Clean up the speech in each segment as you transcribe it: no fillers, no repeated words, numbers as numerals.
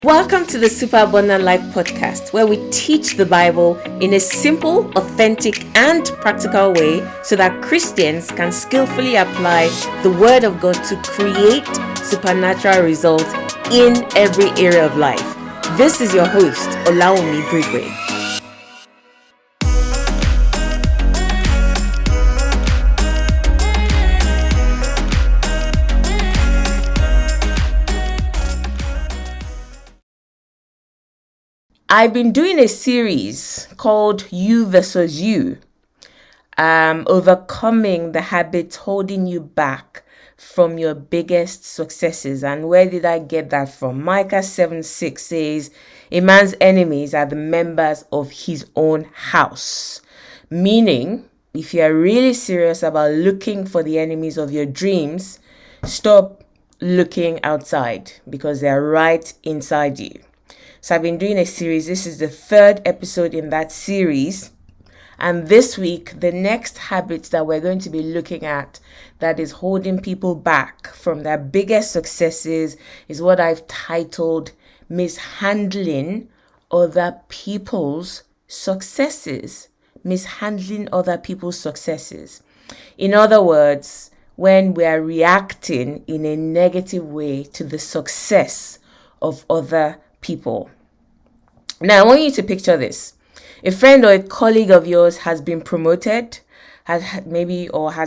Welcome to the SuperAbundant Life podcast, where we teach the Bible in a simple, authentic, and practical way so that Christians can skillfully apply the Word of God to create supernatural results in every area of life. This is your host, Olawunmi Brigue. I've been doing a series called You versus You, overcoming the habits holding you back from your biggest successes. And where did I get that from? Micah 7:6 says, a man's enemies are the members of his own house. Meaning, if you are really serious about looking for the enemies of your dreams, stop looking outside because they are right inside you. So I've been doing a series. This is the third episode in that series. And this week, the next habits that we're going to be looking at that is holding people back from their biggest successes is what I've titled Mishandling Other People's Successes. Mishandling other people's successes. In other words, when we are reacting in a negative way to the success of other people. Now, I want you to picture this. A friend or a colleague of yours has been promoted, has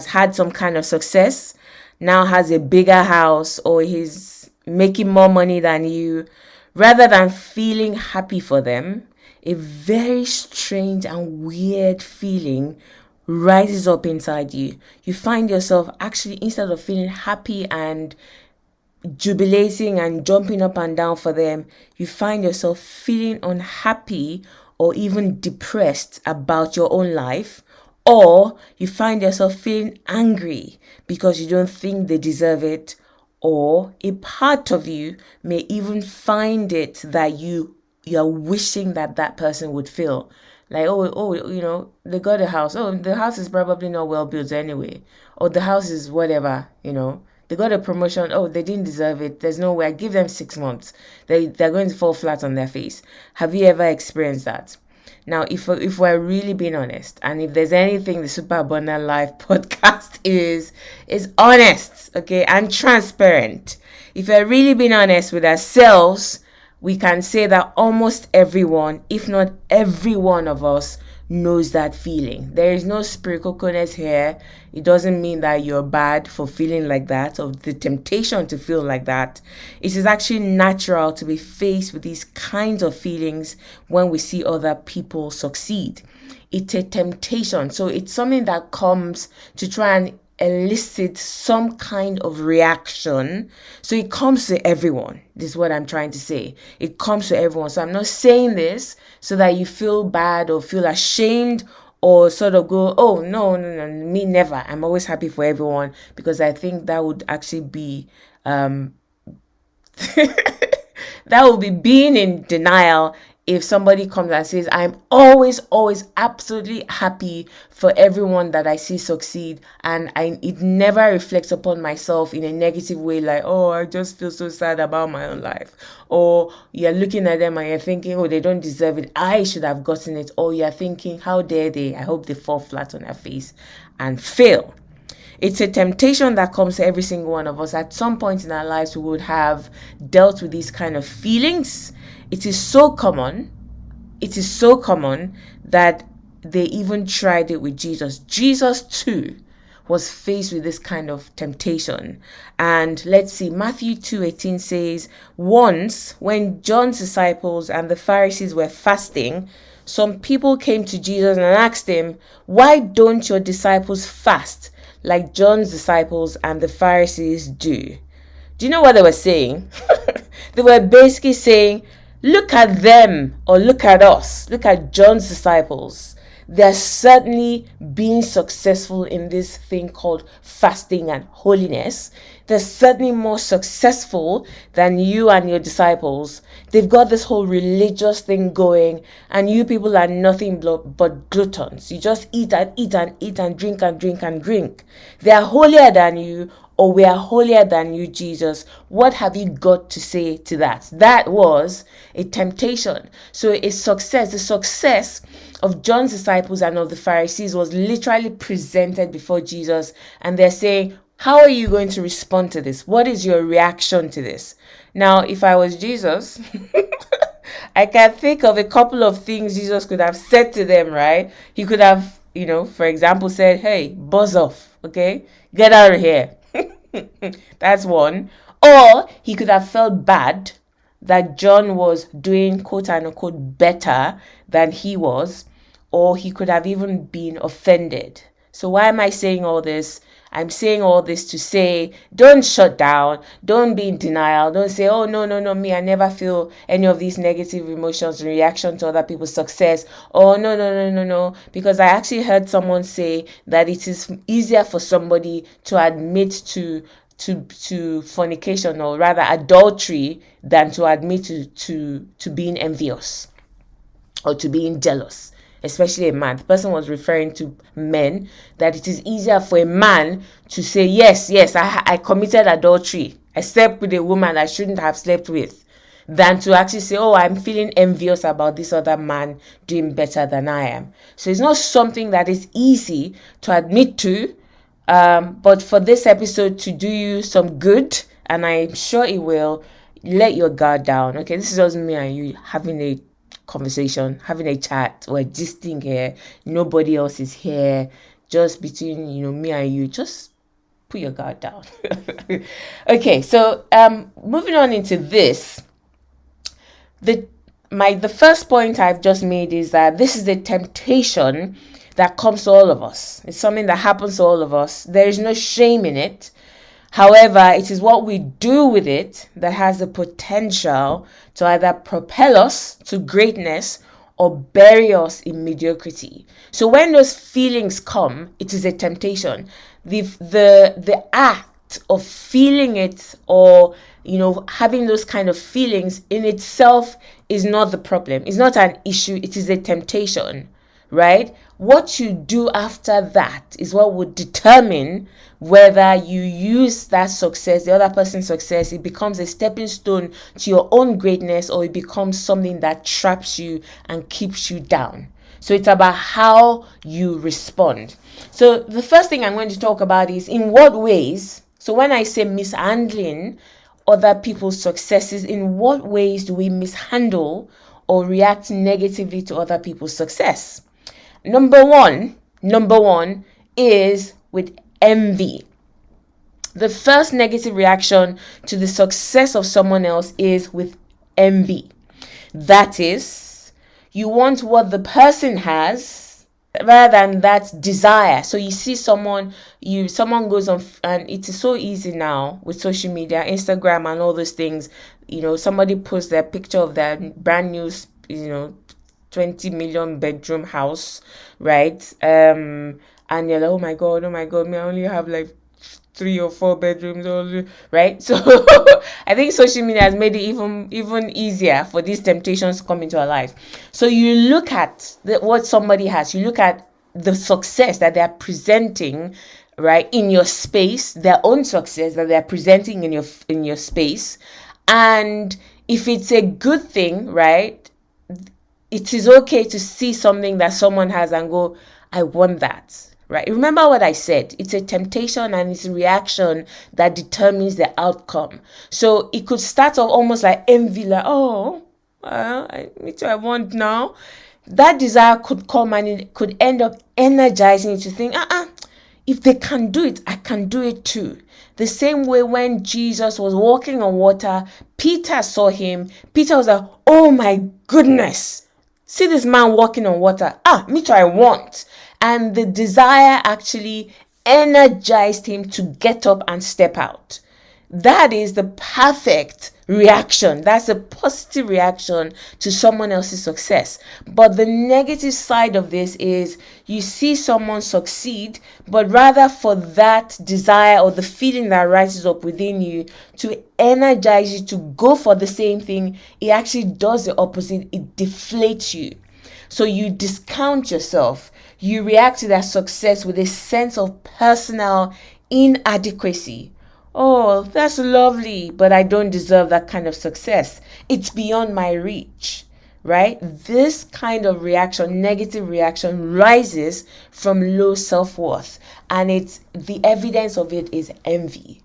had some kind of success, now has a bigger house, or he's making more money than you. Rather than feeling happy for them, a very strange and weird feeling rises up inside you. You find yourself actually, instead of feeling happy and jubilating and jumping up and down for them, you find yourself feeling unhappy or even depressed about your own life, or you find yourself feeling angry because you don't think they deserve it, or a part of you may even find it that you're wishing that person would feel like, they got a house. Oh, the house is probably not well built anyway, or the house is whatever, They got a promotion. Oh, they didn't deserve it. There's no way. I give them 6 months. They're going to fall flat on their face. Have you ever experienced that? Now, if we're really being honest, and if there's anything the SuperAbundant Life podcast is honest, okay, and transparent. If we're really being honest with ourselves, we can say that almost everyone, if not every one of us, knows that feeling. There is no spiritualness here. It doesn't mean that you're bad for feeling like that, or the temptation to feel like that. It is actually natural to be faced with these kinds of feelings when we see other people succeed. It's a temptation. So it's something that comes to try and elicit some kind of reaction. So it comes to everyone. This is what I'm trying to say. It comes to everyone. So I'm not saying this so that you feel bad or feel ashamed or sort of go, oh, no, me never. I'm always happy for everyone, because I think that would actually be that would be being in denial. If somebody comes and says, I'm always absolutely happy for everyone that I see succeed, and it never reflects upon myself in a negative way, like, oh, I just feel so sad about my own life. Or you're looking at them and you're thinking, oh, they don't deserve it. I should have gotten it. Or you're thinking, how dare they? I hope they fall flat on their face and fail. It's a temptation that comes to every single one of us. At some point in our lives, we would have dealt with these kind of feelings. It is so common that they even tried it with Jesus. Jesus too was faced with this kind of temptation. And let's see, Matthew 2:18 says, once when John's disciples and the Pharisees were fasting, some people came to Jesus and asked him, why don't your disciples fast like John's disciples and the Pharisees do? Do you know what they were saying? They were basically saying, look at them, or look at us. Look at John's disciples. They're certainly being successful in this thing called fasting and holiness. They're certainly more successful than you and your disciples. They've got this whole religious thing going, and you people are nothing but gluttons. You just eat and eat and eat and drink and drink and drink. They are holier than you, or we are holier than you, Jesus. What have you got to say to that? That was a temptation. So the success of John's disciples and of the Pharisees was literally presented before Jesus, and they're saying, how are you going to respond to this? What is your reaction to this? Now, if I was Jesus, I can think of a couple of things Jesus could have said to them, right? He could have, for example, said, hey, buzz off, okay? Get out of here. That's one. Or he could have felt bad that John was doing quote unquote better than he was, or he could have even been offended. So why am I saying all this? I'm saying all this to say, don't shut down, don't be in denial, don't say, oh, no, me, I never feel any of these negative emotions in reaction to other people's success. Oh, no, because I actually heard someone say that it is easier for somebody to admit to fornication, or rather adultery, than to admit to being envious or to being jealous. Especially a man. The person was referring to men, that it is easier for a man to say, yes, I committed adultery. I slept with a woman I shouldn't have slept with, than to actually say, oh, I'm feeling envious about this other man doing better than I am. So it's not something that is easy to admit to, but for this episode to do you some good, and I'm sure it will, let your guard down. Okay, this is just me and you having a conversation, having a chat. We're gisting here, nobody else is here, just between me and you. Just put your guard down. Okay, so moving on into this, the first point I've just made is that this is a temptation that comes to all of us. It's something that happens to all of us. There is no shame in it. However, it is what we do with it that has the potential to either propel us to greatness or bury us in mediocrity. So when those feelings come, it is a temptation. The act of feeling it, or having those kind of feelings in itself, is not the problem. It's not an issue. It is a temptation, right? What you do after that is what would determine whether you use that success, the other person's success, it becomes a stepping stone to your own greatness, or it becomes something that traps you and keeps you down. So it's about how you respond. So the first thing I'm going to talk about is in what ways. So when I say mishandling other people's successes, in what ways do we mishandle or react negatively to other people's success? Number one is with envy. The first negative reaction to the success of someone else is with envy. That is, you want what the person has rather than that desire. So you see someone goes on, and it is so easy now with social media, Instagram and all those things. Somebody posts their picture of their brand new 20 million bedroom house, right? And you're like, oh my god, me, I only have like 3 or 4 bedrooms, right? So I think social media has made it even easier for these temptations to come into our life. So you look at what somebody has, you look at the success that they're presenting, right, in your space, their own success that they're presenting in your space, and if it's a good thing, right, it is okay to see something that someone has and go, I want that, right? Remember what I said. It's a temptation and it's a reaction that determines the outcome. So it could start off almost like envy, like, oh, me too, I want now. That desire could come and it could end up energizing you to think, if they can do it, I can do it too. The same way when Jesus was walking on water, Peter saw him. Peter was like, oh my goodness, see this man walking on water. Me too, I want. And the desire actually energized him to get up and step out. That is the perfect reaction. That's a positive reaction to someone else's success. But the negative side of this is you see someone succeed, but rather for that desire or the feeling that rises up within you to energize you to go for the same thing, it actually does the opposite. It deflates you. So you discount yourself. You react to that success with a sense of personal inadequacy, Oh, that's lovely, but I don't deserve that kind of success. It's beyond my reach, right? This kind of reaction, negative reaction, rises from low self-worth, and it's the evidence of it is envy,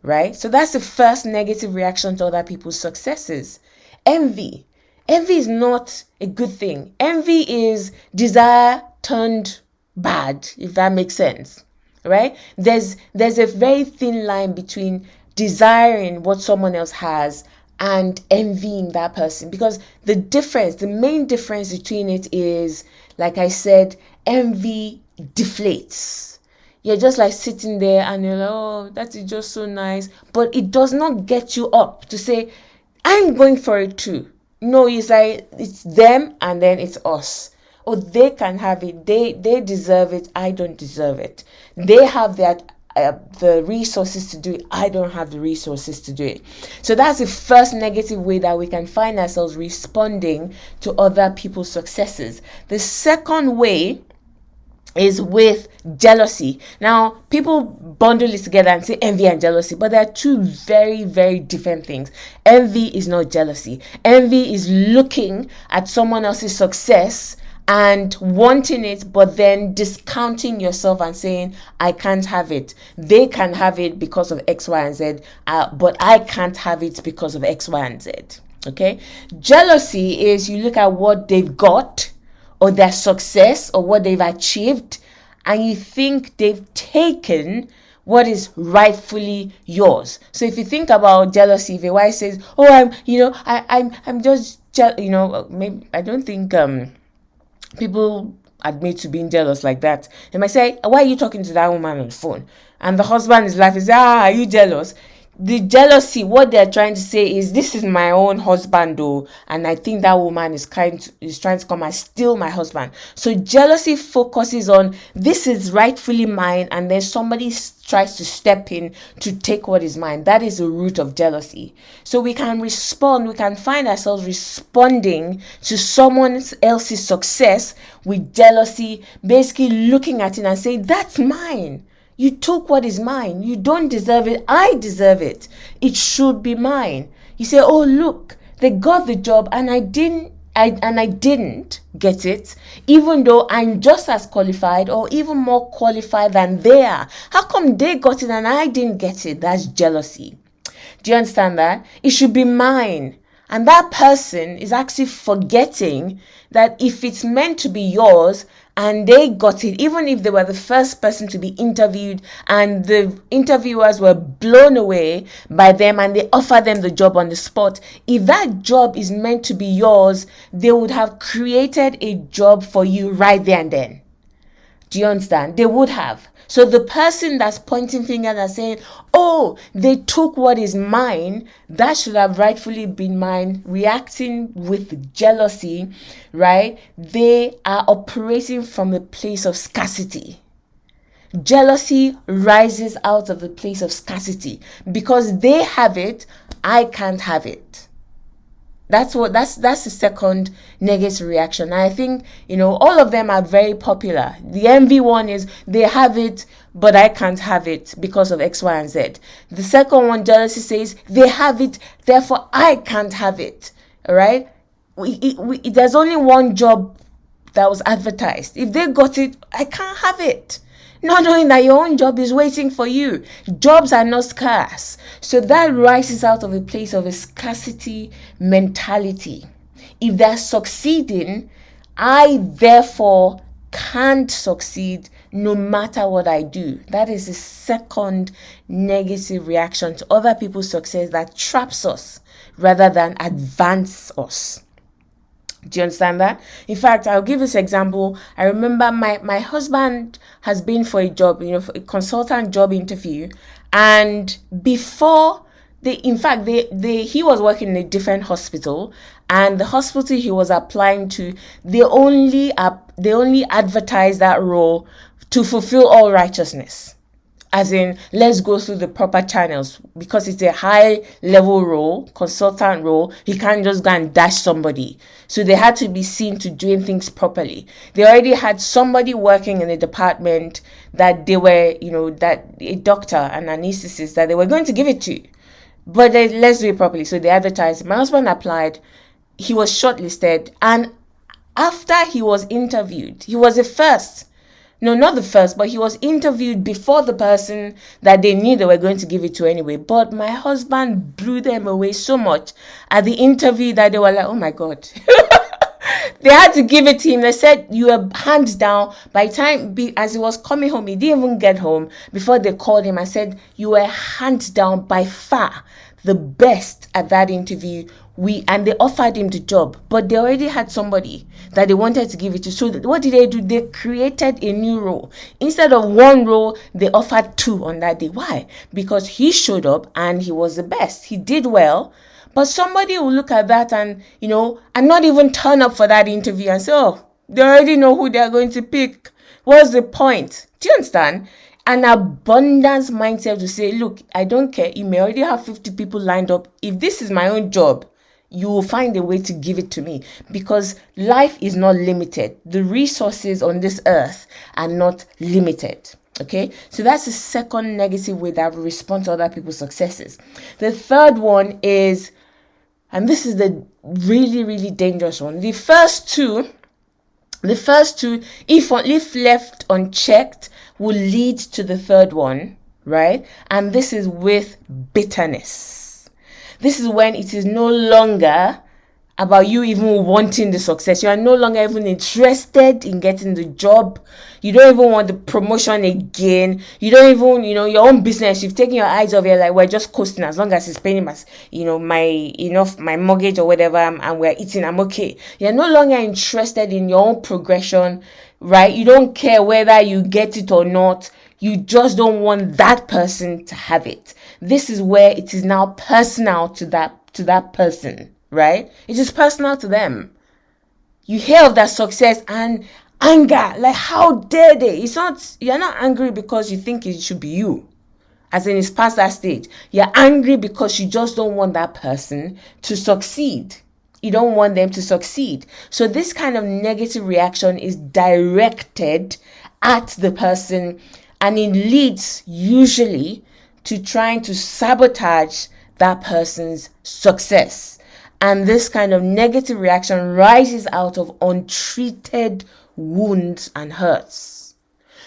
right? So that's the first negative reaction to other people's successes. Envy. Envy is not a good thing. Envy is desire turned bad, if that makes sense, right? There's a very thin line between desiring what someone else has and envying that person, because the main difference between it is, like I said, envy deflates. You're just like sitting there and you're like, oh, that is just so nice. But it does not get you up to say, I'm going for it too. No, it's like, it's them and then it's us. Oh, they can have it. They deserve it. I don't deserve it. They have that the resources to do it. I don't have the resources to do it. So that's the first negative way that we can find ourselves responding to other people's successes. The second way is with jealousy. Now, people bundle it together and say envy and jealousy, but there are two very, very different things. Envy is not jealousy. Envy is looking at someone else's success and wanting it, but then discounting yourself and saying, I can't have it. They can have it because of X, Y, and Z, but I can't have it because of X, Y, and Z. Okay? Jealousy is you look at what they've got, or their success, or what they've achieved, and you think they've taken what is rightfully yours. So if you think about jealousy, if a wife says, "Oh, I'm just maybe I don't think people admit to being jealous like that. They might say, "Why are you talking to that woman on the phone?" And the husband is laughing, say, "Are you jealous?" The jealousy, what they're trying to say is, this is my own husband though, and I think that woman is trying to come and steal my husband. So jealousy focuses on, this is rightfully mine, and then somebody tries to step in to take what is mine. That is the root of jealousy. So we can find ourselves responding to someone else's success with jealousy, basically looking at it and saying, that's mine. You took what is mine. You don't deserve it. I deserve it. It should be mine. You say, oh, look, they got the job and I didn't get it, even though I'm just as qualified or even more qualified than they are. How come they got it and I didn't get it? That's jealousy. Do you understand that? It should be mine. And that person is actually forgetting that if it's meant to be yours, and they got it, even if they were the first person to be interviewed and the interviewers were blown away by them and they offered them the job on the spot, if that job is meant to be yours, they would have created a job for you right there and then. Do you understand? They would have. So the person that's pointing fingers and saying, oh, they took what is mine, that should have rightfully been mine, reacting with jealousy, right? They are operating from a place of scarcity. Jealousy rises out of the place of scarcity. Because they have it, I can't have it. That's the second negative reaction. I think, all of them are very popular. The envy one is, they have it, but I can't have it because of X, Y, and Z. The second one, jealousy, says, they have it, therefore I can't have it. All right? There's only one job that was advertised. If they got it, I can't have it. Not knowing that your own job is waiting for you. Jobs are not scarce. So that rises out of a place of a scarcity mentality. If they're succeeding, I therefore can't succeed no matter what I do. That is the second negative reaction to other people's success that traps us rather than advance us. Do you understand that? In fact, I'll give this example. I remember my husband has been for a job, for a consultant job interview. And before he was working in a different hospital, and the hospital he was applying to, they only advertised that role to fulfill all righteousness. As in, let's go through the proper channels, because it's a high level role, consultant role. He can't just go and dash somebody. So they had to be seen to doing things properly. They already had somebody working in the department that they were, that a doctor, an anesthetist, that they were going to give it to. But let's do it properly. So they advertised. My husband applied. He was shortlisted. And after he was interviewed, he was the first. No, not the first, but he was interviewed before the person that they knew they were going to give it to anyway. But my husband blew them away so much at the interview that they were like, oh my God. They had to give it to him. They said, you were hands down. By the time, as he was coming home, he didn't even get home before they called him and said, you were hands down by far the best at that interview. And they offered him the job, but they already had somebody that they wanted to give it to. So what did they do? They created a new role. Instead of one role, they offered two on that day. Why? Because he showed up and he was the best. He did well. But somebody will look at that and, and not even turn up for that interview and say, oh, they already know who they're going to pick. What's the point? Do you understand? An abundance mindset to say, look, I don't care. You may already have 50 people lined up. If this is my own job, you will find a way to give it to me, because life is not limited. The resources on this earth are not limited. Okay, so that's the second negative way that we respond to other people's successes. The third one is, and this is the really, really dangerous one. The first two, if left unchecked, will lead to the third one, right? And this is with bitterness. This is when it is no longer about you even wanting the success. You are no longer even interested in getting the job. You don't even want the promotion again. You don't even, your own business. You've taken your eyes off. You're like, we're just coasting. As long as it's paying my mortgage or whatever, and we're eating, I'm okay. You're no longer interested in your own progression, right? You don't care whether you get it or not. You just don't want that person to have it. This is where it is now personal to that person, right? It is personal to them. You hear of that success and anger, like how dare they? You're not angry because you think it should be you, as in it's past that stage. You're angry because you just don't want that person to succeed. You don't want them to succeed. So this kind of negative reaction is directed at the person, and it leads usually to trying to sabotage that person's success. And this kind of negative reaction rises out of untreated wounds and hurts.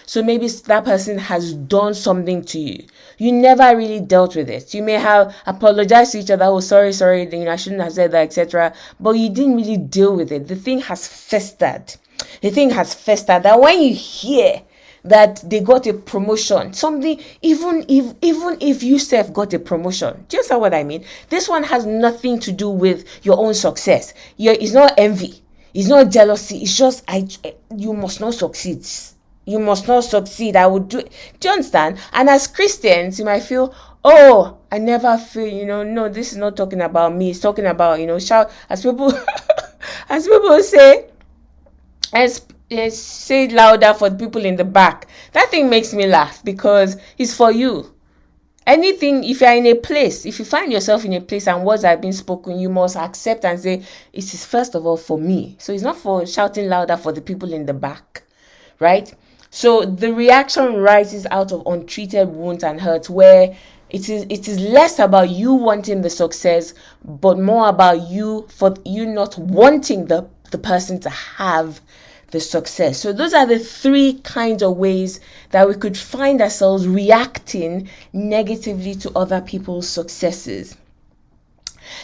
So maybe that person has done something to you. You never really dealt with it. You may have apologized to each other. Oh, sorry, I shouldn't have said that, etc. But you didn't really deal with it. The thing has festered. That when you hear that they got a promotion, something, even if you self got a promotion, do you understand what I mean? This one has nothing to do with your own success. It's not envy, it's not jealousy, it's just you must not succeed. You must not succeed. I would do it. Do you understand? And as Christians, you might feel, oh, I never feel, no, this is not talking about me. It's talking about, shout, as people say, say it louder for the people in the back. That thing makes me laugh because it's for you. Anything, if you're in a place, if you find yourself in a place and words are being spoken, you must accept and say, it is first of all for me. So it's not for shouting louder for the people in the back, right? So the reaction rises out of untreated wounds and hurts, where it is less about you wanting the success, but more about you not wanting the person to have the success. So those are the three kinds of ways that we could find ourselves reacting negatively to other people's successes.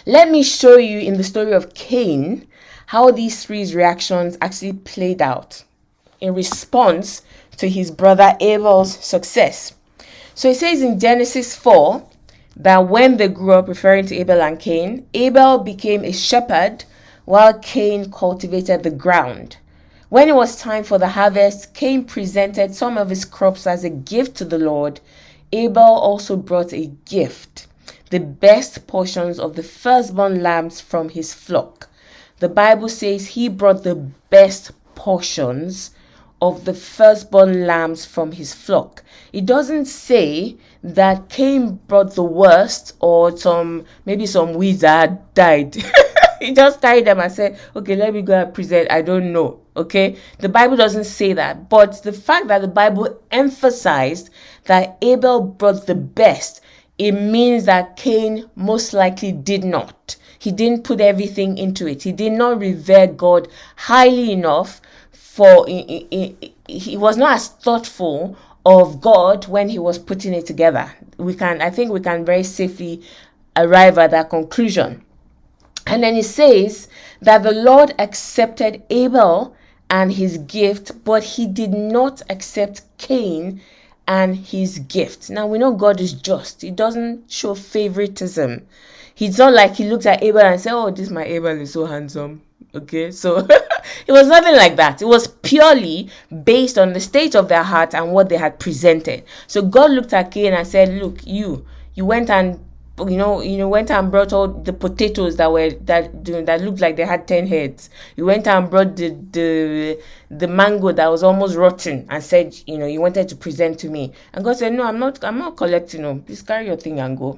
Let me show you in the story of Cain how these three reactions actually played out in response to his brother Abel's success. So it says in Genesis 4 that when they grew up, referring to Abel and Cain, Abel became a shepherd while Cain cultivated the ground. When it was time for the harvest, Cain presented some of his crops as a gift to the Lord. Abel also brought a gift, the best portions of the firstborn lambs from his flock. The Bible says he brought the best portions of the firstborn lambs from his flock. It doesn't say that Cain brought the worst or maybe some weeds that died. He just carried them and said, okay, let me go and present. I don't know. Okay. The Bible doesn't say that. But the fact that the Bible emphasized that Abel brought the best, it means that Cain most likely did not. He didn't put everything into it. He did not revere God highly enough he was not as thoughtful of God when he was putting it together. I think we can very safely arrive at that conclusion. And then it says that the Lord accepted Abel and his gift, but he did not accept Cain and his gift. Now we know God is just. He doesn't show favoritism. It's not like he looked at Abel and said, oh, this my Abel is so handsome. Okay, so it was nothing like that. It was purely based on the state of their heart and what they had presented. So God looked at Cain and said, look, you went and went and brought all the potatoes that looked like they had 10 heads. You went and brought the mango that was almost rotten and said, you wanted to present to me. And God said, no, I'm not collecting them. Please carry your thing and go.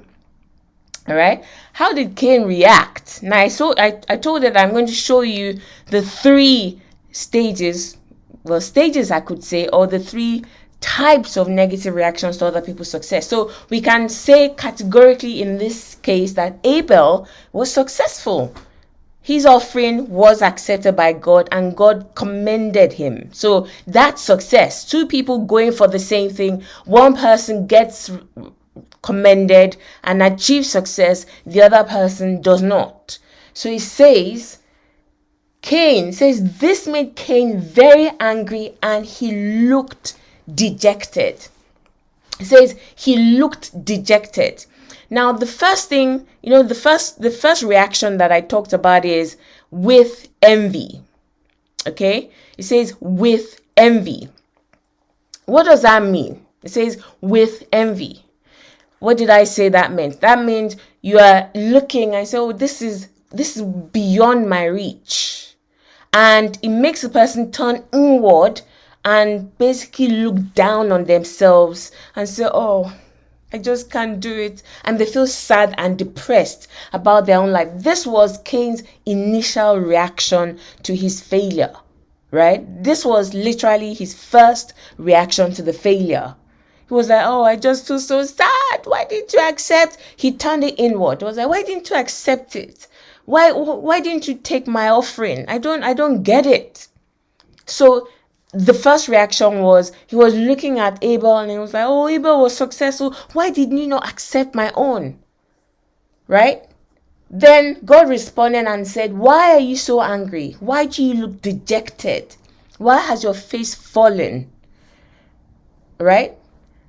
All right. How did Cain react? Now, I told that I'm going to show you the three stages I could say, or the three types of negative reactions to other people's success. So we can say categorically in this case that Abel was successful. His offering was accepted by God and God commended him. So that's success. Two people going for the same thing. One person gets commended and achieves success. The other person does not. So he says, this made Cain very angry and he looked dejected. It says he looked dejected. Now the first thing, the first reaction that I talked about is with envy. Okay, it says with envy. What does that mean? It says with envy. What did I say that meant? That means you are looking and say, oh, this is beyond my reach. And it makes a person turn inward and basically look down on themselves and say, oh, I just can't do it. And they feel sad and depressed about their own life. This was Cain's initial reaction to his failure, right? This was literally his first reaction to the failure. He was like, oh, I just feel so sad. Why didn't you accept? He turned it inward. He was like, why didn't you accept it? Why didn't you take my offering? I don't get it. So the first reaction was he was looking at Abel and he was like, oh, Abel was successful. Why didn't you not accept my own? Right? Then God responded and said, why are you so angry? Why do you look dejected? Why has your face fallen? Right?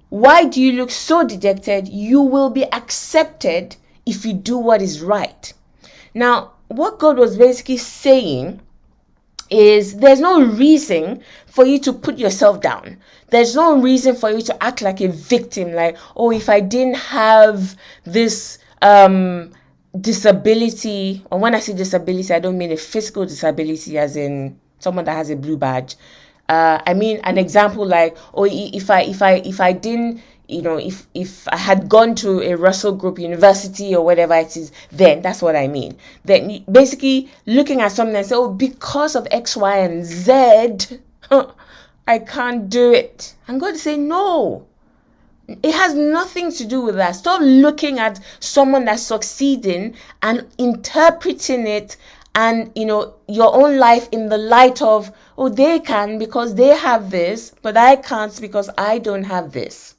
Why do you look so dejected? You will be accepted if you do what is right. Now, what God was basically saying is there's no reason for you to put yourself down. There's no reason for you to act like a victim, like, oh, if I didn't have this disability, or when I say disability, I don't mean a physical disability as in someone that has a blue badge. I mean an example like, oh, if I didn't, if I had gone to a Russell Group University or whatever it is, then that's what I mean. Then basically looking at something and say, oh, because of X, Y, and Z, I can't do it. And God is saying, no, it has nothing to do with that. Stop looking at someone that's succeeding and interpreting it and, your own life in the light of, oh, they can because they have this, but I can't because I don't have this.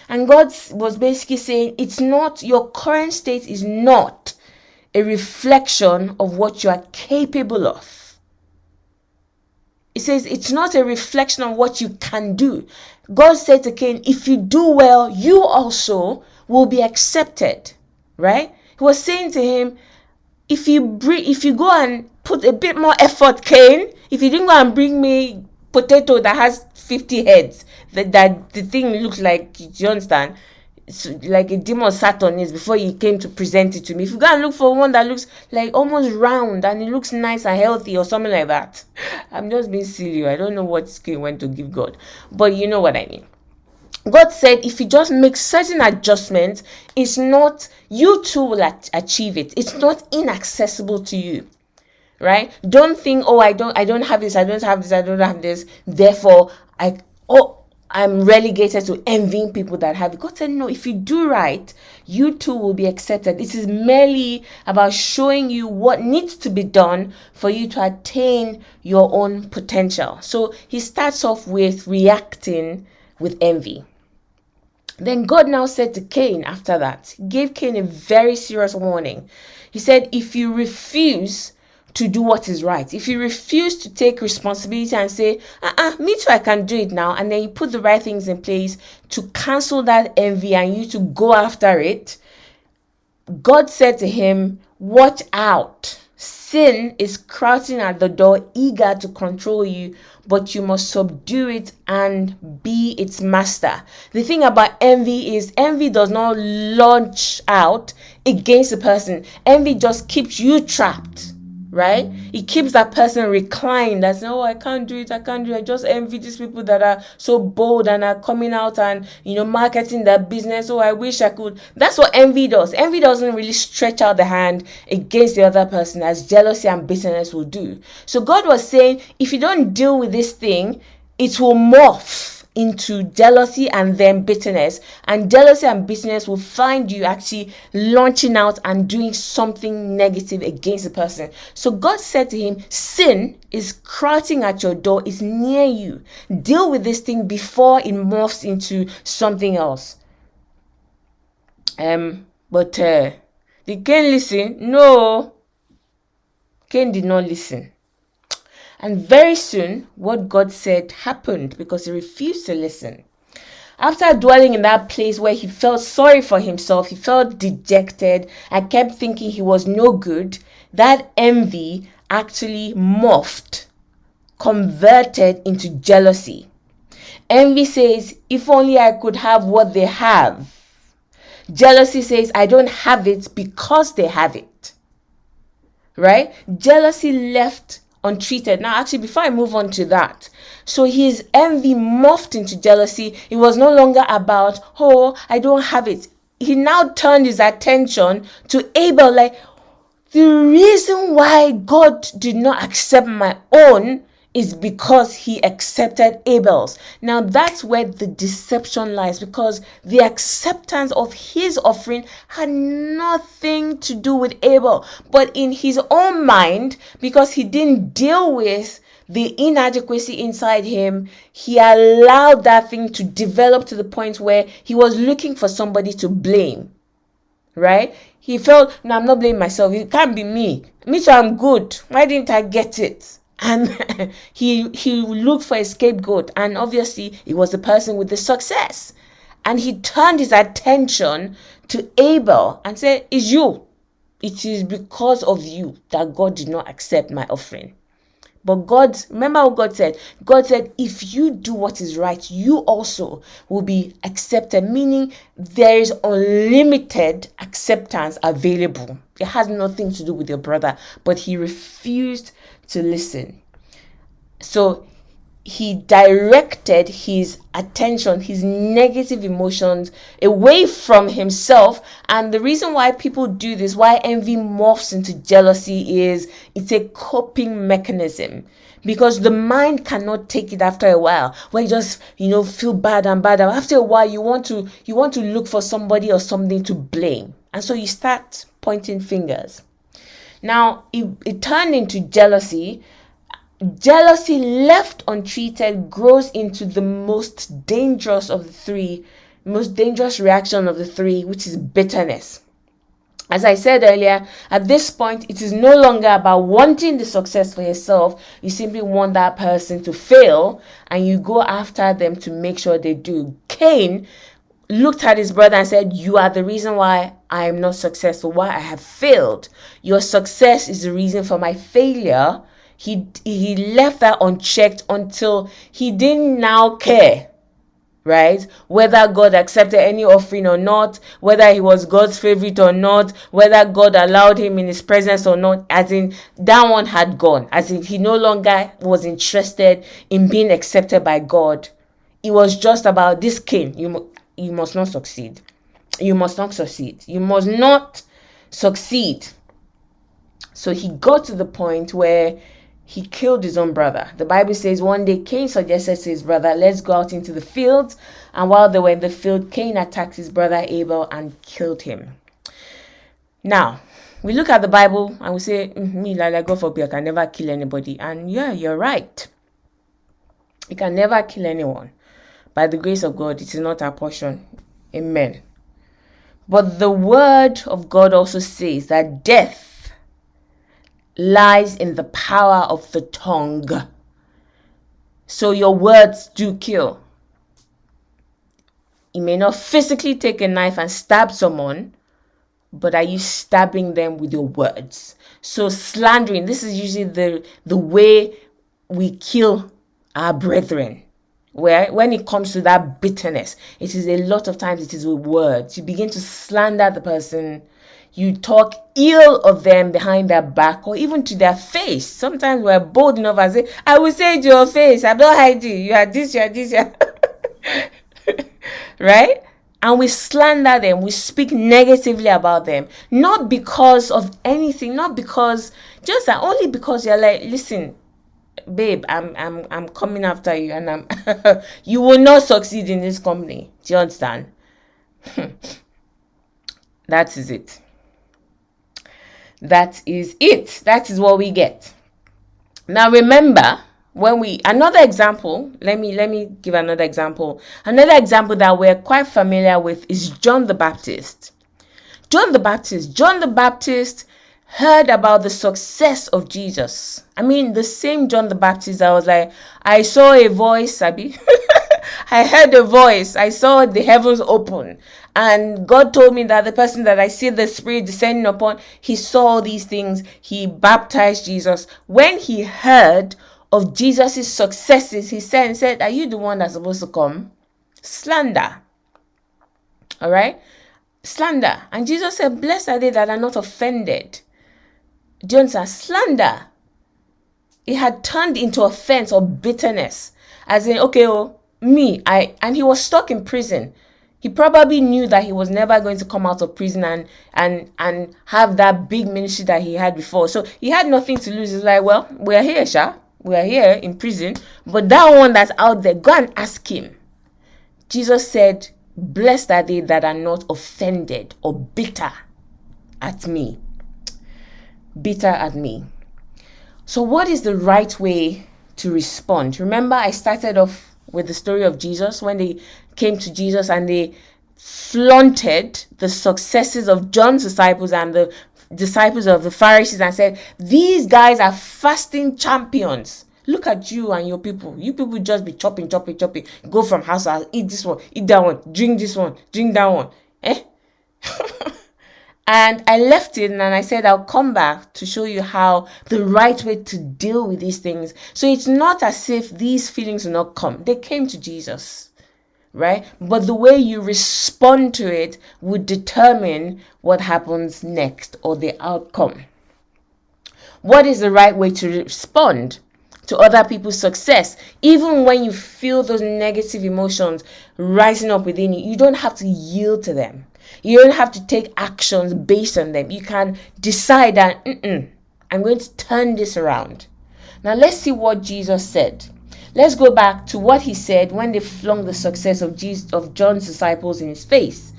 And God was basically saying, it's not, your current state is not a reflection of what you are capable of. It says it's not a reflection of what you can do. God said to Cain, if you do well, you also will be accepted, right? He was saying to him, if you go and put a bit more effort, Cain, if you didn't go and bring me potato that has 50 heads, that the thing looks like, you understand? like a demon sat on it before he came to present it to me. If you go and look for one that looks like almost round and it looks nice and healthy or something like that, I'm just being silly. I don't know what Cain went to give God, but you know what I mean. God said if you just make certain adjustments, it's not, you too will achieve it. It's not inaccessible to you, right? Don't think, oh, I don't have this, I don't have this, therefore I'm relegated to envying people that have it. God said, no, if you do right, you too will be accepted. It is merely about showing you what needs to be done for you to attain your own potential. So he starts off with reacting with envy. Then God now said to Cain after that, he gave Cain a very serious warning. He said, if you refuse to do what is right, if you refuse to take responsibility and say, me too, I can do it now, and then you put the right things in place to cancel that envy and you to go after it, God said to him, watch out. Sin is crouching at the door, eager to control you, but you must subdue it and be its master. The thing about envy is envy does not launch out against the person. Envy just keeps you trapped, right? It keeps that person reclined as, oh, I can't do it. I just envy these people that are so bold and are coming out and, marketing their business. Oh, I wish I could. That's what envy does. Envy doesn't really stretch out the hand against the other person as jealousy and bitterness will do. So God was saying, if you don't deal with this thing, it will morph into jealousy and then bitterness, and jealousy and bitterness will find you actually launching out and doing something negative against the person. So God said to him, sin is crouching at your door, is near you. Deal with this thing before it morphs into something else. But did Cain listen? No, Cain did not listen. And very soon, what God said happened because he refused to listen. After dwelling in that place where he felt sorry for himself, he felt dejected, and kept thinking he was no good, that envy actually morphed, converted into jealousy. Envy says, if only I could have what they have. Jealousy says, I don't have it because they have it. Right? Jealousy left untreated. Now, actually, before I move on to that, so his envy morphed into jealousy. It was no longer about, oh, I don't have it. He now turned his attention to Abel. Like, the reason why God did not accept my own is because he accepted Abel's. Now that's where the deception lies, because the acceptance of his offering had nothing to do with Abel, but in his own mind, because he didn't deal with the inadequacy inside him, he allowed that thing to develop to the point where he was looking for somebody to blame. Right? He felt, no, I'm not blaming myself. It can't be me. Me too, I'm good. Why didn't I get it? And he looked for a scapegoat, and obviously it was the person with the success. And he turned his attention to Abel and said, it's you. It is because of you that God did not accept my offering. But God, remember what God said? God said, if you do what is right, you also will be accepted, meaning there is unlimited acceptance available. It has nothing to do with your brother, but he refused to listen. So he directed his attention, his negative emotions, away from himself. And the reason why people do this, why envy morphs into jealousy, is it's a coping mechanism. Because the mind cannot take it after a while, where you just, feel bad and bad. After a while, you want to look for somebody or something to blame. And so you start pointing fingers. Now, it turned into jealousy. Jealousy left untreated grows into the most dangerous reaction of the three, which is bitterness. As I said earlier, at this point, it is no longer about wanting the success for yourself. You simply want that person to fail, and you go after them to make sure they do. Cain looked at his brother and said, you are the reason why I am not successful, why I have failed. Your success is the reason for my failure. He left that unchecked until he didn't now care, right? Whether God accepted any offering or not, whether he was God's favorite or not, whether God allowed him in his presence or not, as in that one had gone, as in he no longer was interested in being accepted by God. It was just about this king. You must not succeed. You must not succeed. You must not succeed. So he got to the point where he killed his own brother. The Bible says one day Cain suggested to his brother, let's go out into the fields. And while they were in the field, Cain attacked his brother Abel and killed him. Now, we look at the Bible and we say, me, like God forbid, I can never kill anybody. And yeah, you're right. You can never kill anyone. By the grace of God, it is not our portion. Amen. But the word of God also says that death lies in the power of the tongue. So your words do kill. You may not physically take a knife and stab someone, but are you stabbing them with your words? So slandering, this is usually the way we kill our brethren. Where when it comes to that bitterness, it is a lot of times it is with words. You begin to slander the person. You talk ill of them behind their back or even to their face. Sometimes we're bold enough and say, I will say it to your face. I'm not hiding. You are this, you are this. You are right? And we slander them. We speak negatively about them. Not because of anything. Not because, just that only because you're like, listen, babe, I'm coming after you and you will not succeed in this company. Do you understand? That is it. That is it. That is what we get. Now remember, another example, let me give another example. Another example that we're quite familiar with is John the Baptist. John the Baptist heard about the success of Jesus. I mean, the same John the Baptist that was like, I saw a voice, Sabi. I heard a voice. I saw the heavens open. And God told me that the person that I see the Spirit descending upon, he saw all these things. He baptized Jesus. When he heard of Jesus' successes, he said, are you the one that's supposed to come? Slander. All right? Slander. And Jesus said, blessed are they that are not offended. John said, slander. It had turned into offense or bitterness. As in, okay, and he was stuck in prison. He probably knew that he was never going to come out of prison and have that big ministry that he had before. So he had nothing to lose. He's like, well, we're here, Sha. We're here in prison. But that one that's out there, go and ask him. Jesus said, blessed are they that are not offended or bitter at me. Bitter at me. So what is the right way to respond? Remember, I started off with the story of Jesus when they came to Jesus and they flaunted the successes of John's disciples and the disciples of the Pharisees and said, these guys are fasting champions. Look at you and your people. You people just be chopping. Go from house to house, eat this one, eat that one, drink this one, drink that one. And I left it and I said, I'll come back to show you how the right way to deal with these things. So it's not as if these feelings will not come. They came to Jesus, right? But the way you respond to it would determine what happens next or the outcome. What is the right way to respond to other people's success? Even when you feel those negative emotions rising up within you, you don't have to yield to them. You don't have to take actions based on them. You can decide that, I'm going to turn this around. Now let's see what Jesus said. Let's go back to what he said when they flung the success of John's disciples in his face.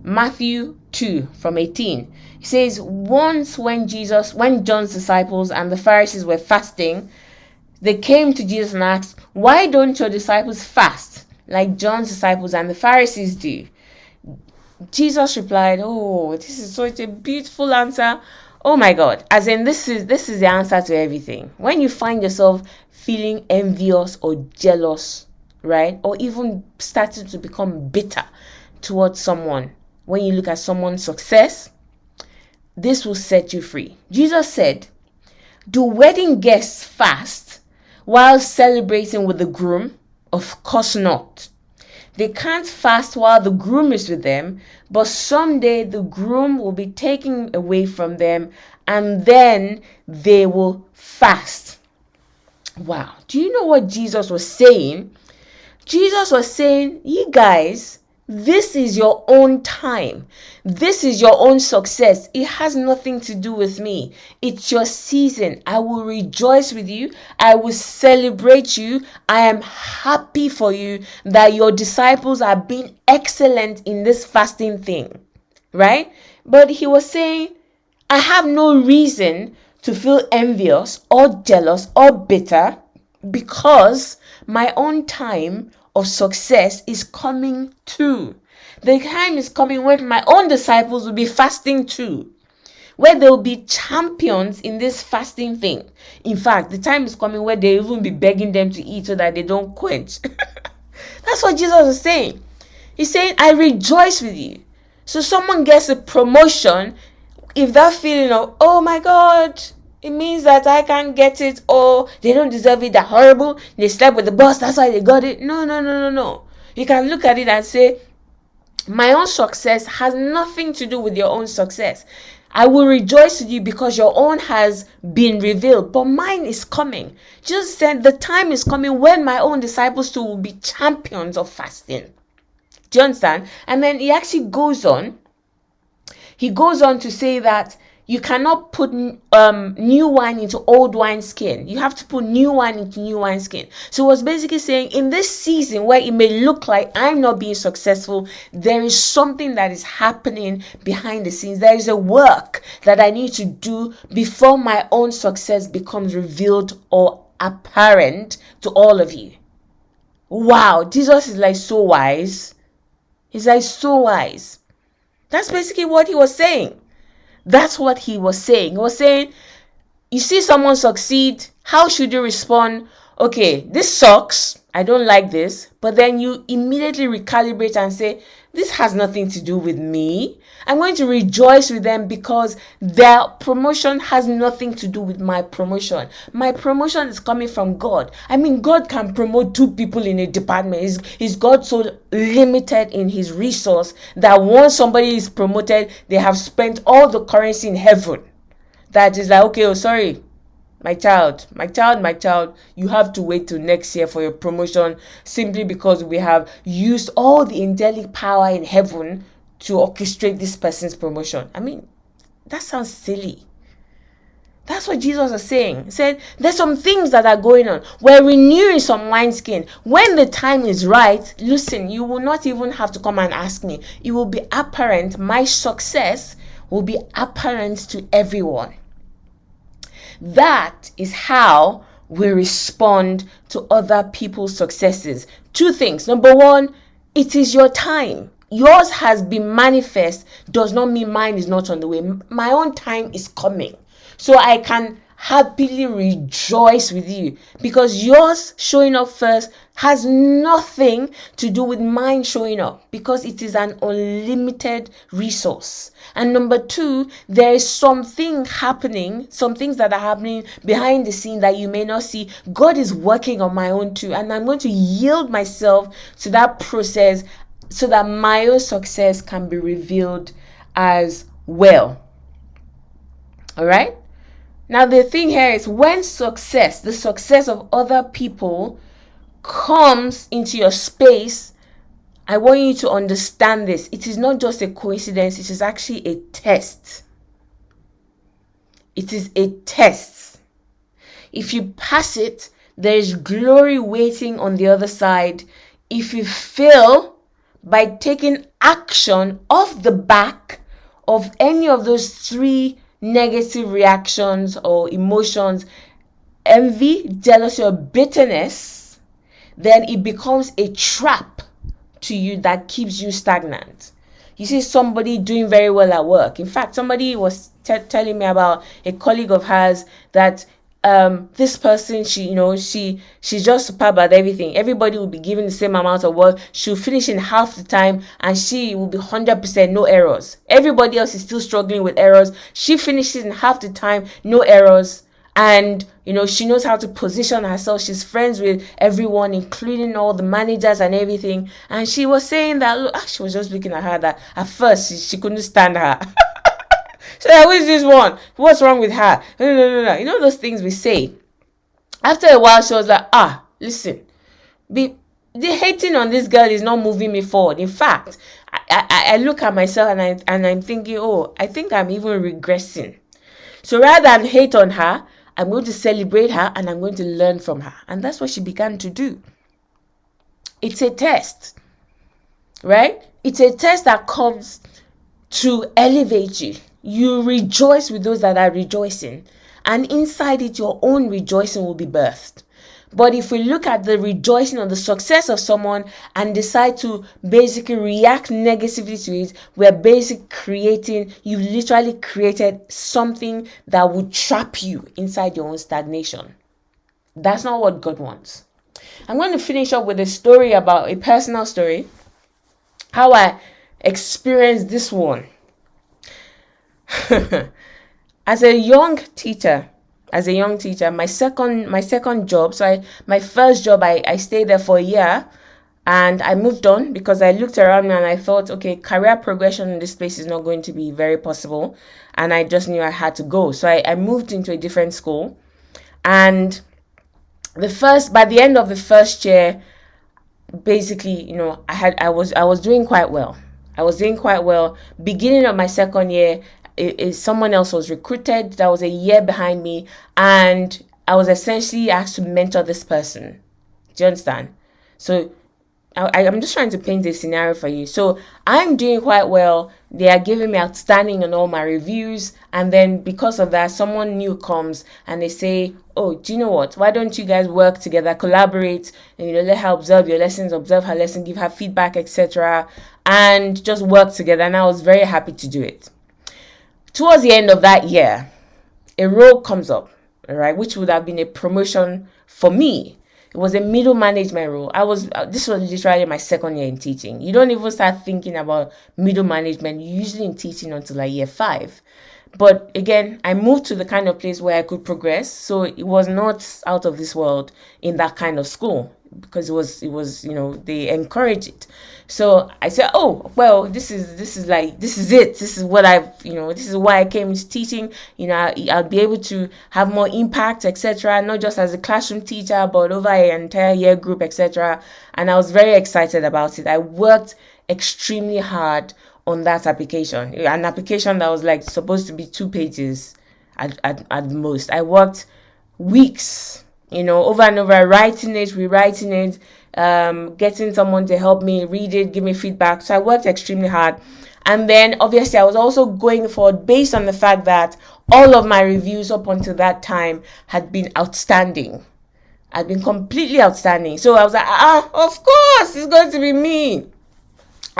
Matthew 2 from 18. He says, once when John's disciples and the Pharisees were fasting, they came to Jesus and asked, why don't your disciples fast like John's disciples and the Pharisees do? Jesus replied, this is such a beautiful answer. Oh my God. As in, this is the answer to everything. When you find yourself feeling envious or jealous, right? Or even starting to become bitter towards someone, when you look at someone's success, this will set you free. Jesus said, do wedding guests fast while celebrating with the groom? Of course not. They can't fast while the groom is with them, but someday the groom will be taken away from them and then they will fast. Wow. Do you know what Jesus was saying? Jesus was saying, you guys, this is your own time. This is your own success. It has nothing to do with me. It's your season. I will rejoice with you. I will celebrate you. I am happy for you that your disciples are being excellent in this fasting thing, right? But he was saying, I have no reason to feel envious or jealous or bitter because my own time of success is coming too. The time is coming when my own disciples will be fasting too, where they will be champions in this fasting thing. In fact, the time is coming where they even be begging them to eat so that they don't quench. That's what Jesus is saying. He's saying, I rejoice with you. So someone gets a promotion, if that feeling of, oh my God, it means that I can't get it, or they don't deserve it, they're horrible, they slept with the boss, that's why they got it. No. You can look at it and say, my own success has nothing to do with your own success. I will rejoice with you because your own has been revealed, but mine is coming. Jesus said the time is coming when my own disciples too will be champions of fasting. Do you understand? And then he actually goes on. He goes on to say that you cannot put new wine into old wine skin. You have to put new wine into new wine skin. So it was basically saying, in this season where it may look like I'm not being successful, there is something that is happening behind the scenes. There is a work that I need to do before my own success becomes revealed or apparent to all of you. Wow, Jesus is like so wise. He's like so wise. That's basically what he was saying. That's what he was saying. He was saying, you see someone succeed, how should you respond? Okay, this sucks. I don't like this. But then you immediately recalibrate and say, this has nothing to do with me. I'm going to rejoice with them because their promotion has nothing to do with my promotion. My promotion is coming from God. I mean, God can promote 2 people in a department. Is God so limited in his resource that once somebody is promoted, they have spent all the currency in heaven? That is like, okay, oh, sorry. My child, you have to wait till next year for your promotion simply because we have used all the angelic power in heaven to orchestrate this person's promotion. I mean, that sounds silly. That's what Jesus is saying. He said, there's some things that are going on. We're renewing some wineskin. When the time is right, listen, you will not even have to come and ask me. It will be apparent. My success will be apparent to everyone. That is how we respond to other people's successes. 2 things. Number 1, it is your time. Yours has been manifest does not mean mine is not on the way. My own time is coming. So I can happily rejoice with you because yours showing up first has nothing to do with mine showing up because it is an unlimited resource. And number 2, there is something happening, some things that are happening behind the scene that you may not see. God is working on my own too, and I'm going to yield myself to that process so that my own success can be revealed as well. All right? Now, the thing here is when success, the success of other people comes into your space, I want you to understand this. It is not just a coincidence. It is actually a test. It is a test. If you pass it, there is glory waiting on the other side. If you fail by taking action off the back of any of those 3 negative reactions or emotions, envy, jealousy, or bitterness, then it becomes a trap to you that keeps you stagnant. You see somebody doing very well at work. In fact, somebody was telling me about a colleague of hers that this person, she's just superb at everything. Everybody will be given the same amount of work. She'll finish in half the time and she will be 100% no errors. Everybody else is still struggling with errors. She finishes in half the time, no errors. And She knows how to position herself. She's friends with everyone, including all the managers and everything. And she was saying that, look, she was just looking at her that at first she couldn't stand her. So who is this one? What's wrong with her? No. Those things we say. After a while, she was like, listen, the hating on this girl is not moving me forward. In fact, I look at myself and I'm thinking, I think I'm even regressing. So rather than hate on her, I'm going to celebrate her and I'm going to learn from her. And that's what she began to do. It's a test, right? It's a test that comes to elevate you. You rejoice with those that are rejoicing. And inside it, your own rejoicing will be birthed. But if we look at the rejoicing on the success of someone and decide to basically react negatively to it, we're basically you literally created something that would trap you inside your own stagnation. That's not what God wants. I'm going to finish up with a personal story, how I experienced this one. As a young teacher, my second job, my first job, I stayed there for a year and I moved on because I looked around me and I thought, okay, career progression in this place is not going to be very possible. And I just knew I had to go. So I moved into a different school. And by the end of the first year, basically, I was doing quite well. Beginning of my second year, someone else was recruited that was a year behind me, and I was essentially asked to mentor this person. Do you understand? So I'm just trying to paint a scenario for you. So I'm doing quite well. They are giving me outstanding on all my reviews. And then because of that, someone new comes and they say, oh, do you know what? Why don't you guys work together, collaborate, and, let her observe your lessons, observe her lesson, give her feedback, etc. And just work together. And I was very happy to do it. Towards the end of that year, a role comes up, right, which would have been a promotion for me. It was a middle management role. This was literally my second year in teaching. You don't even start thinking about middle management usually in teaching until like year 5. But again, I moved to the kind of place where I could progress. So it was not out of this world in that kind of school because it was, they encourage it. So I said, oh, well, this is it. This is what this is why I came into teaching. I'll be able to have more impact, etc. Not just as a classroom teacher, but over an entire year group, etc. And I was very excited about it. I worked extremely hard on that application, an application that was like supposed to be 2 pages at most. I worked weeks, over and over, writing it, rewriting it, getting someone to help me read it, give me feedback. So I worked extremely hard. And then obviously I was also going forward based on the fact that all of my reviews up until that time had been outstanding. Had been completely outstanding. So I was like, of course, it's going to be me.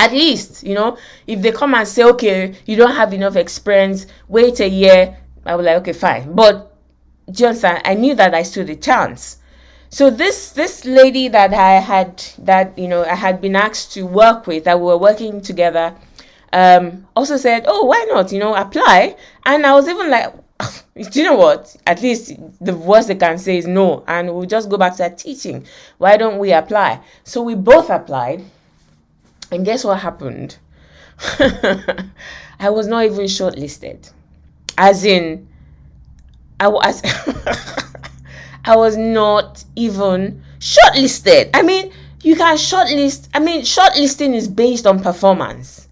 At least, if they come and say, okay, you don't have enough experience, wait a year, I was like, okay, fine. But do you understand? I knew that I stood a chance. So this lady that I had been asked to work with, that we were working together, also said, oh, why not, apply. And I was even like, do you know what? At least the worst they can say is no, and we'll just go back to that teaching. Why don't we apply? So we both applied. And guess what happened? I was not even shortlisted. As in, I was I was not even shortlisted. I mean, you can shortlist. I mean, shortlisting is based on performance.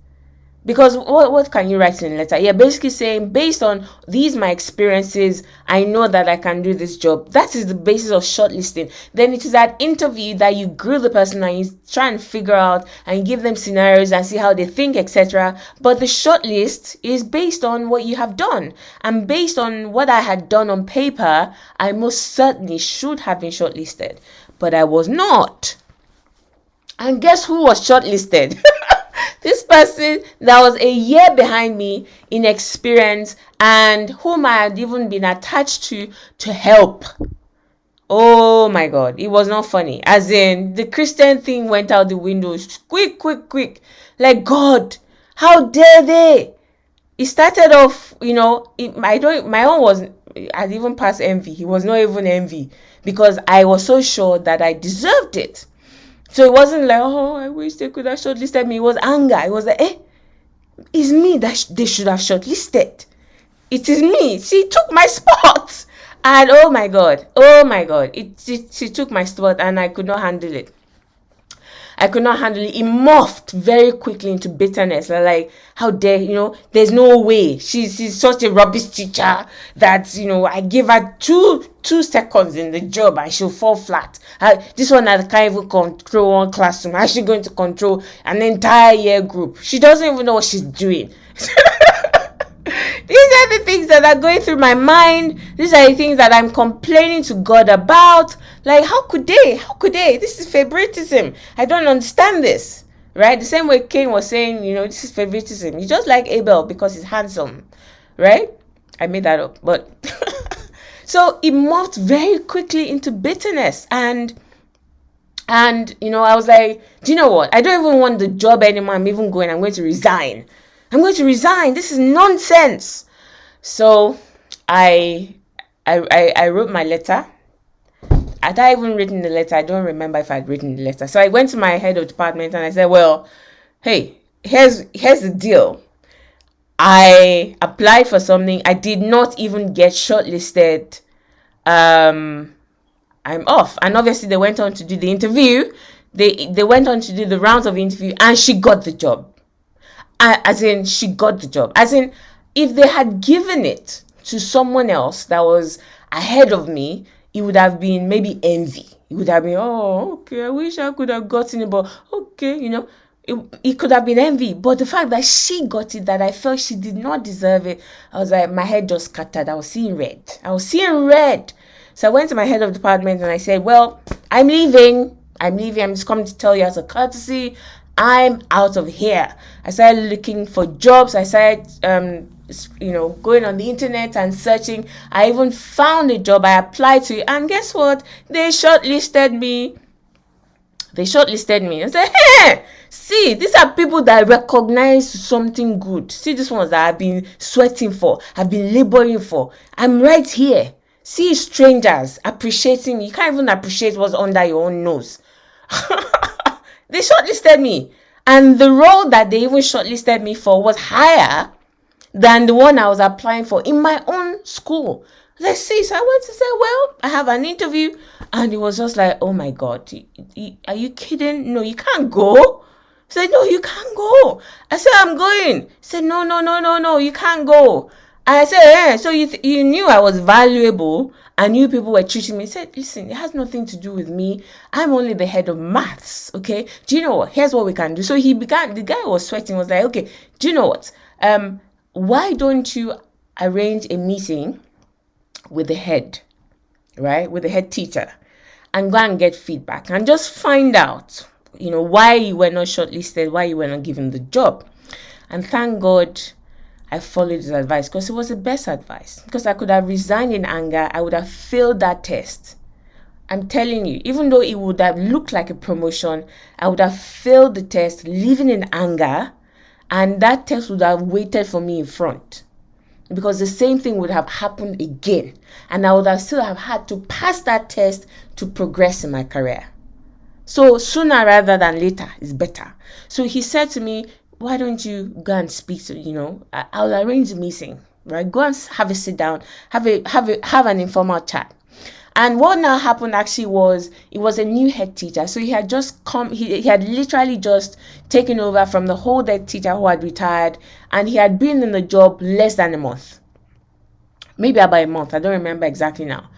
Because what can you write in a letter? You're basically saying, based on my experiences, I know that I can do this job. That is the basis of shortlisting. Then it is that interview that you grill the person and you try and figure out and give them scenarios and see how they think, etc. But the shortlist is based on what you have done. And based on what I had done on paper, I most certainly should have been shortlisted. But I was not. And guess who was shortlisted? This person that was a year behind me in experience and whom I had even been attached to help. Oh my God, it was not funny. As in, the Christian thing went out the window. Quick. Like, God, how dare they? It started off, my own was I'd even passed envy. He was not even envy, because I was so sure that I deserved it. So it wasn't like, oh, I wish they could have shortlisted me. It was anger. It was like, it's me that they should have shortlisted. It is me. She took my spot. And oh my God, she took my spot, and I could not handle it. It morphed very quickly into bitterness. Like, how dare, there's no way. She's such a rubbish teacher that, I give her two seconds in the job and she'll fall flat. This one, I can't even control one classroom. How's she going to control an entire year group? She doesn't even know what she's doing. These are the things that are going through my mind. These are the things that I'm complaining to God about. Like, how could they? This is favoritism. I don't understand this. Right? The same way Cain was saying, this is favoritism. You just like Abel because he's handsome. Right? I made that up. But so it morphed very quickly into bitterness. And I was like, do you know what? I don't even want the job anymore. I'm going to resign. This is nonsense. So I wrote my letter. Had I even written the letter? I don't remember if I'd written the letter. So I went to my head of department and I said, well, hey, here's the deal. I applied for something. I did not even get shortlisted. I'm off. And obviously they went on to do the interview. They went on to do the rounds of interview, and she got the job. She got the job. If they had given it to someone else that was ahead of me, it would have been maybe envy. It would have been, oh, okay, I wish I could have gotten it, but okay, it could have been envy. But the fact that she got it, that I felt she did not deserve it, I was like, my head just scattered. I was seeing red. So I went to my head of department and I said, well, I'm leaving. I'm just coming to tell you as a courtesy. I'm out of here. I started looking for jobs. I started, going on the internet and searching. I even found a job. I applied to it. And guess what? They shortlisted me. I said, hey, see, these are people that recognize something good. See, these ones that I've been sweating for, I've been laboring for. I'm right here. See, strangers appreciating me. You can't even appreciate what's under your own nose. They shortlisted me, and the role that they even shortlisted me for was higher than the one I was applying for in my own school. Let's see. So I went to say, well, I have an interview, and it was just like, oh my God, are you kidding? No, you can't go. I said, no, you can't go. I said, I'm going. He said, no, you can't go. And I said, so you knew I was valuable, and you people were treating me. He said, listen, it has nothing to do with me. I'm only the head of maths, okay? Do you know what? Here's what we can do. So the guy was sweating, was like, okay, do you know what? Why don't you arrange a meeting with the head, right? With the head teacher, and go and get feedback and just find out, why you were not shortlisted, why you were not given the job. And thank God I followed his advice, because it was the best advice. Because I could have resigned in anger. I would have failed that test. I'm telling you, even though it would have looked like a promotion, I would have failed the test, living in anger, and that test would have waited for me in front. Because the same thing would have happened again. And I would have still have had to pass that test to progress in my career. So sooner rather than later is better. So he said to me, why don't you go and speak to, I'll arrange a meeting, right? Go and have a sit down, have an informal chat. And what now happened actually was, it was a new head teacher. So he had just come, he had literally just taken over from the whole head teacher who had retired, and he had been in the job less than a month. Maybe about a month, I don't remember exactly now.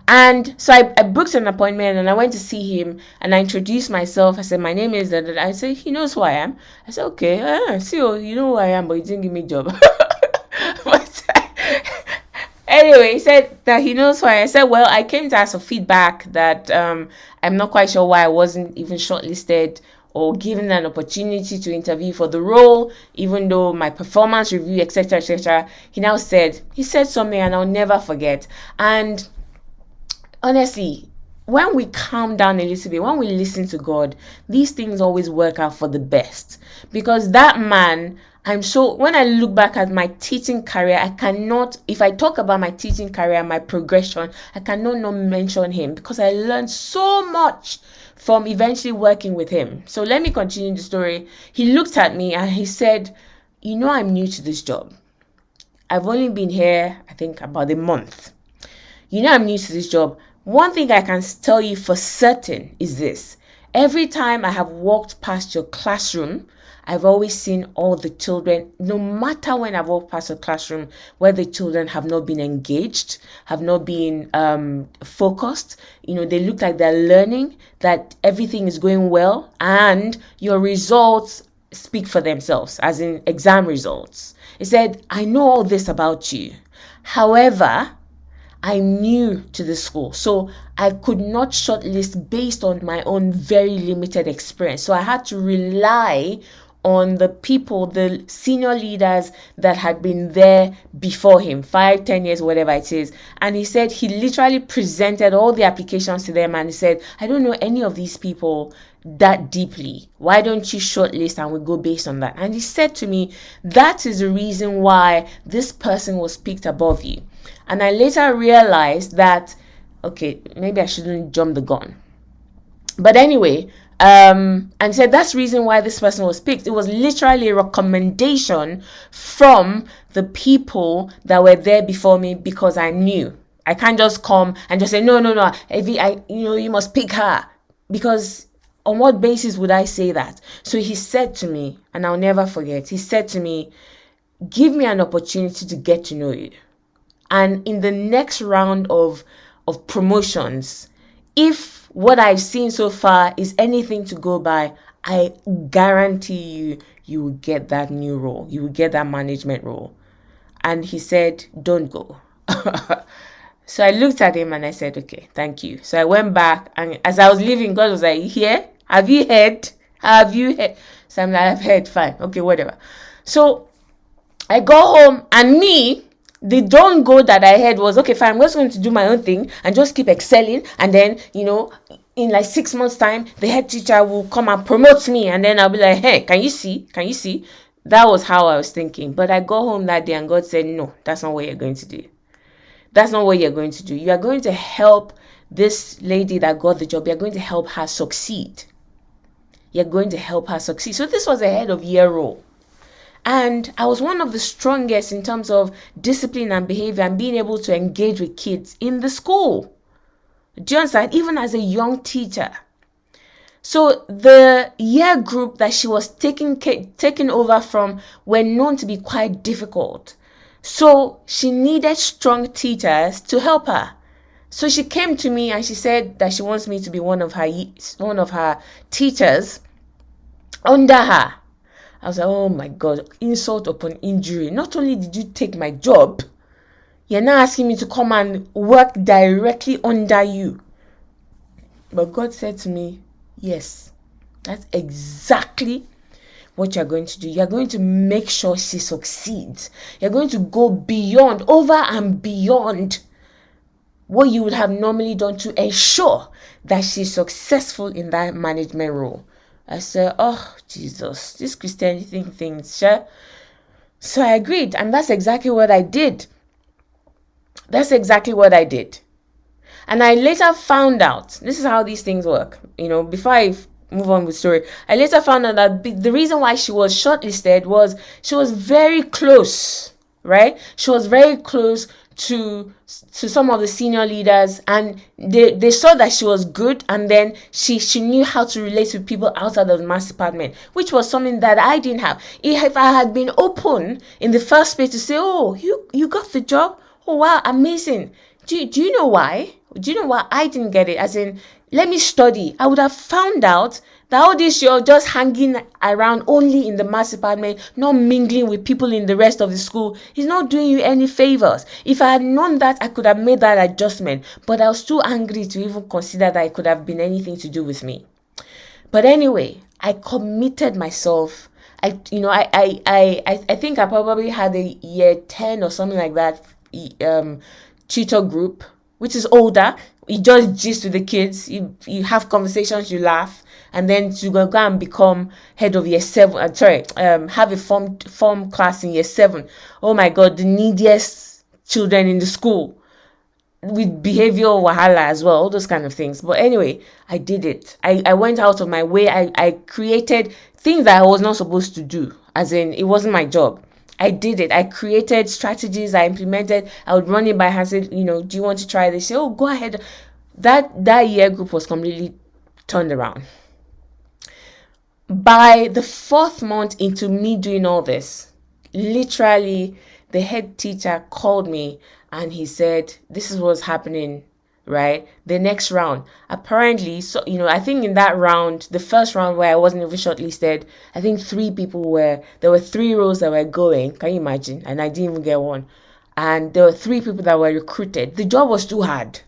And so I booked an appointment, and I went to see him, and I introduced myself. I said, my name is, I said, he knows who I am. I said, okay, you know who I am, but you didn't give me a job. But anyway, he said that he knows who I am. I said, well, I came to ask for feedback that I'm not quite sure why I wasn't even shortlisted or given an opportunity to interview for the role, even though my performance review, etc., etc. He said something, and I'll never forget. And honestly, when we calm down a little bit, when we listen to God, these things always work out for the best. Because that man when I look back at my teaching career, I cannot, if I talk about my teaching career, my progression, I cannot not mention him, because I learned so much from eventually working with him. So let me continue the story. He looked at me and he said, I'm new to this job. I've only been here, I think, about a month. I'm new to this job. One thing I can tell you for certain is this. Every time I have walked past your classroom, I've always seen all the children, no matter when I've walked past a classroom where the children have not been engaged, have not been focused, they look like they're learning, that everything is going well, and your results speak for themselves, as in exam results. He said, I know all this about you. However, I'm new to the school, so I could not shortlist based on my own very limited experience. So I had to rely on the people, the senior leaders that had been there before him, 5-10 years, whatever it is. And he said he literally presented all the applications to them and he said, I don't know any of these people that deeply. Why don't you shortlist and we go based on that? And he said to me, that is the reason why this person was picked above you. And I later realized that, okay, maybe I shouldn't jump the gun. But anyway, and said that's the reason why this person was picked. It was literally a recommendation from the people that were there before me, because I knew. I can't just come and just say, no, Evie, you must pick her. Because on what basis would I say that? So he said to me, and I'll never forget, he said to me, give me an opportunity to get to know you. And in the next round of promotions, if what I've seen so far is anything to go by, I guarantee you will get that new role. You will get that management role. And he said, don't go. So I looked at him and I said, okay, thank you. So I went back, and as I was leaving, God was like, here, have you heard? So I'm like, I've heard, fine. Okay, whatever. So I go home, and the don't go that I had was, okay, fine, I'm just going to do my own thing and just keep excelling. And then, in like 6 months' time, the head teacher will come and promote me. And then I'll be like, hey, can you see? That was how I was thinking. But I go home that day and God said, no, that's not what you're going to do. That's not what you're going to do. You are going to help this lady that got the job. You're going to help her succeed. You're going to help her succeed. So this was a head of year role. And I was one of the strongest in terms of discipline and behavior and being able to engage with kids in the school. Do you understand? Even as a young teacher. So the year group that she was taking over from were known to be quite difficult. So she needed strong teachers to help her. So she came to me and she said that she wants me to be one of her teachers under her. I was like, oh my God, insult upon injury. Not only did you take my job, you're now asking me to come and work directly under you. But God said to me, yes, that's exactly what you're going to do. You're going to make sure she succeeds. You're going to go beyond, over and beyond what you would have normally done to ensure that she's successful in that management role. I said, oh, Jesus, this Christianity things, sure. So I agreed, and that's exactly what I did. And I later found out, this is how these things work. Before I move on with the story, I later found out that the reason why she was shortlisted was she was very close, right? She was very close to some of the senior leaders, and they saw that she was good, and then she knew how to relate with people outside of the maths department, which was something that I didn't have. If I had been open in the first place to say, oh, you got the job, oh wow, amazing, do you know why I didn't get it? As in, let me study. I would have found out that all this you're just hanging around only in the maths department, not mingling with people in the rest of the school, is not doing you any favors. If I had known that, I could have made that adjustment. But I was too angry to even consider that it could have been anything to do with me. But anyway, I committed myself. I think I probably had a year 10 or something like that tutor group, which is older. You just gist with the kids, you have conversations, you laugh, and then to go and become head of year 7, have a form class in year 7. Oh my god, the neediest children in the school with behavioral wahala as well, all those kind of things. But anyway, I did it. I went out of my way. I created things that I was not supposed to do, as in it wasn't my job. I did it. I created strategies. I implemented. I would run it by hand. Say, do you want to try this? Say, oh, go ahead. That year group was completely turned around. By the 4th month into me doing all this, literally the head teacher called me and he said, this is what's happening, right? The next round. Apparently, so I think in that round, the first round where I wasn't even shortlisted, I think there were 3 roles that were going. Can you imagine? And I didn't even get one. And there were 3 people that were recruited. The job was too hard.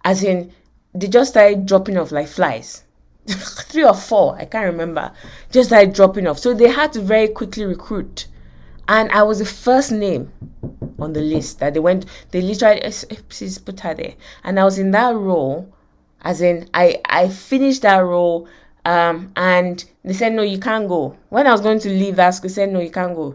As in, they just started dropping off like flies. 3 or 4, I can't remember, just started dropping off. So they had to very quickly recruit. And I was the first name on the list that they literally, please put her there. And I was in that role, as in, I finished that role, and they said, no, you can't go. When I was going to leave that school, they said, no, you can't go.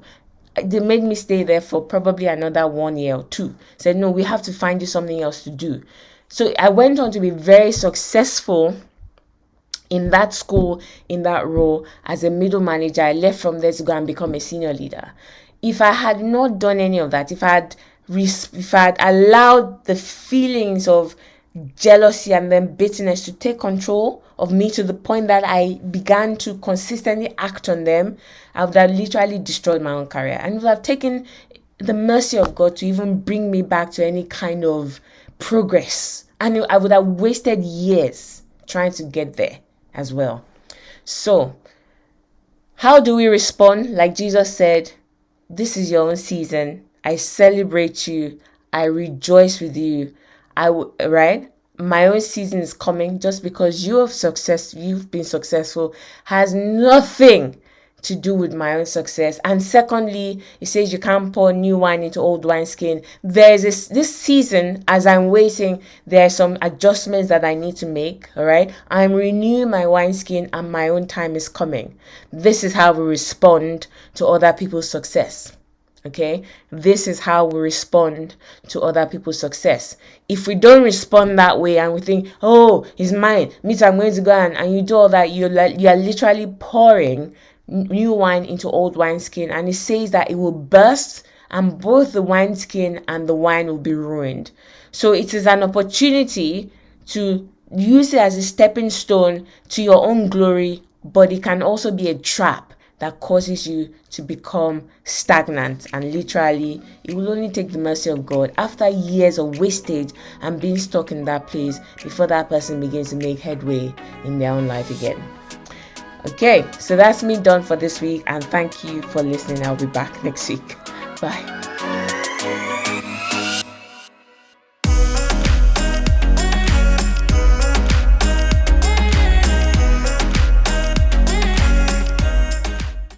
They made me stay there for probably another 1 year or 2. Said, no, we have to find you something else to do. So I went on to be very successful in that school, in that role as a middle manager. I left from there to go and become a senior leader. If I had not done any of that, if I had allowed the feelings of jealousy and then bitterness to take control of me to the point that I began to consistently act on them, I would have literally destroyed my own career, and it would have taken the mercy of God to even bring me back to any kind of progress, and I would have wasted years trying to get there as well. So how do we respond? Like Jesus said, this is your own season. I celebrate you. I rejoice with you. Right? My own season is coming. Just because you've been successful has nothing to do with my own success. And secondly, it says you can't pour new wine into old wineskin. There's this season, as I'm waiting, there are some adjustments that I need to make. All right, I'm renewing my wineskin, and my own time is coming. This is how we respond to other people's success. Okay, this is how we respond to other people's success. If we don't respond that way and we think, oh, it's mine, me too, I'm going to go and you do all that, you are literally pouring new wine into old wineskin, and it says that it will burst and both the wineskin and the wine will be ruined. So it is an opportunity to use it as a stepping stone to your own glory, but it can also be a trap that causes you to become stagnant, and literally it will only take the mercy of God after years of wastage and being stuck in that place before that person begins to make headway in their own life again. Okay, so that's me done for this week, and thank you for listening. I'll be back next week. Bye.